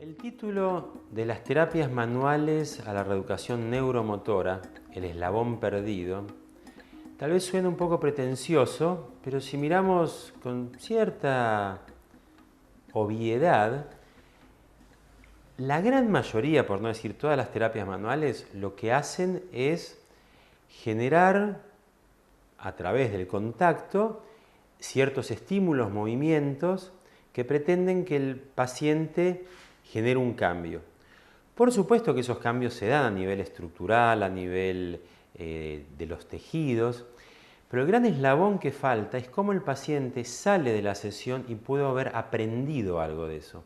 El título de las terapias manuales a la reeducación neuromotora, el eslabón perdido, tal vez suene un poco pretencioso, pero si miramos con cierta obviedad, la gran mayoría, por no decir todas las terapias manuales, lo que hacen es generar a través del contacto ciertos estímulos, movimientos que pretenden que el paciente genere un cambio. Por supuesto que esos cambios se dan a nivel estructural, a nivel de los tejidos, pero el gran eslabón que falta es cómo el paciente sale de la sesión y puede haber aprendido algo de eso.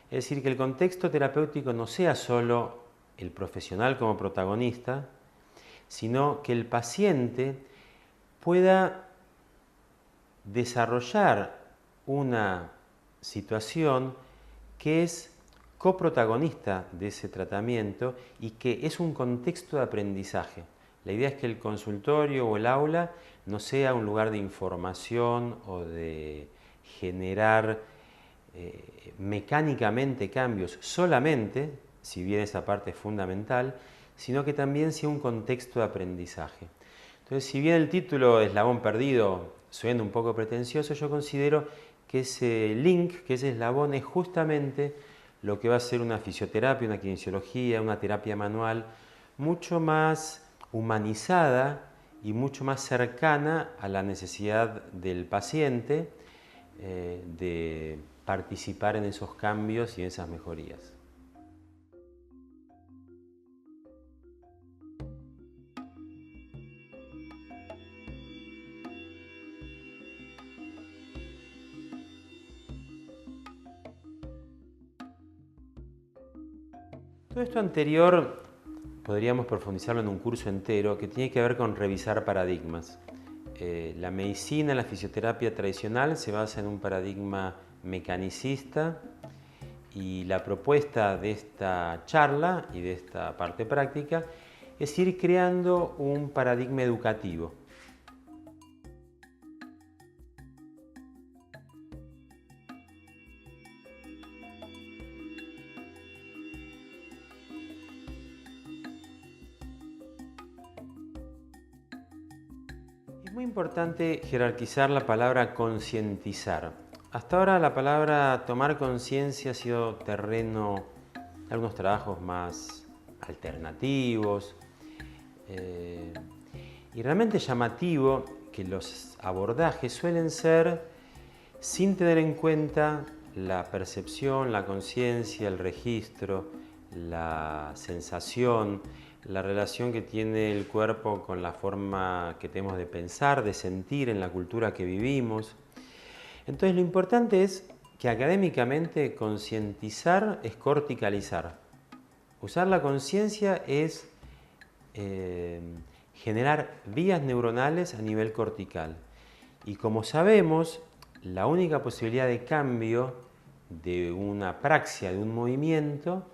Es decir, que el contexto terapéutico no sea solo el profesional como protagonista, sino que el paciente pueda desarrollar una situación que es coprotagonista de ese tratamiento y que es un contexto de aprendizaje. La idea es que el consultorio o el aula no sea un lugar de información o de generar mecánicamente cambios solamente, si bien esa parte es fundamental, sino que también sea un contexto de aprendizaje. Entonces, si bien el título Eslabón Perdido suena un poco pretencioso, yo considero que ese link, que ese eslabón es justamente lo que va a ser una fisioterapia, una kinesiología, una terapia manual mucho más humanizada y mucho más cercana a la necesidad del paciente de participar en esos cambios y en esas mejorías. Todo esto anterior podríamos profundizarlo en un curso entero que tiene que ver con revisar paradigmas. La medicina, la fisioterapia tradicional se basa en un paradigma mecanicista y la propuesta de esta charla y de esta parte práctica es ir creando un paradigma educativo. Es muy importante jerarquizar la palabra concientizar. Hasta ahora la palabra tomar conciencia ha sido terreno de algunos trabajos más alternativos y realmente llamativo que los abordajes suelen ser sin tener en cuenta la percepción, la conciencia, el registro, la sensación, la relación que tiene el cuerpo con la forma que tenemos de pensar, de sentir en la cultura que vivimos. Entonces lo importante es que académicamente concientizar es corticalizar. Usar la conciencia es generar vías neuronales a nivel cortical. Y como sabemos, la única posibilidad de cambio de una praxia, de un movimiento,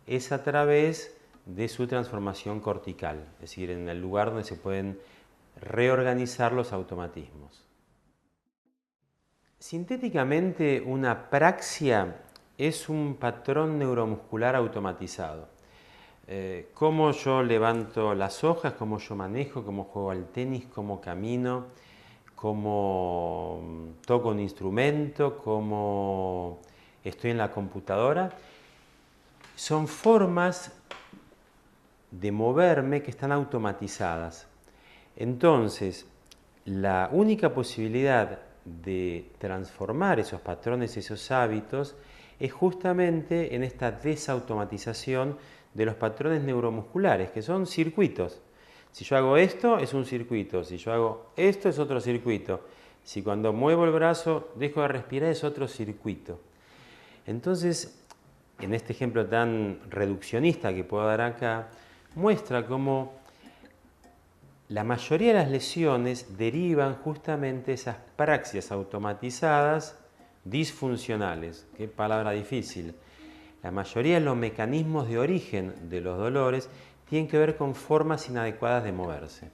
es a través de su transformación cortical, es decir, en el lugar donde se pueden reorganizar los automatismos. Sintéticamente, una praxia es un patrón neuromuscular automatizado. Cómo yo levanto las hojas, cómo yo manejo, cómo juego al tenis, cómo camino, cómo toco un instrumento, cómo estoy en la computadora, son formas de moverme que están automatizadas. Entonces, la única posibilidad de transformar esos patrones, esos hábitos, es justamente en esta desautomatización de los patrones neuromusculares, que son circuitos. Si yo hago esto, es un circuito. Si yo hago esto, es otro circuito. Si cuando muevo el brazo dejo de respirar, es otro circuito. Entonces, en este ejemplo tan reduccionista que puedo dar acá, muestra cómo la mayoría de las lesiones derivan justamente de esas praxias automatizadas disfuncionales. Qué palabra difícil. La mayoría de los mecanismos de origen de los dolores tienen que ver con formas inadecuadas de moverse.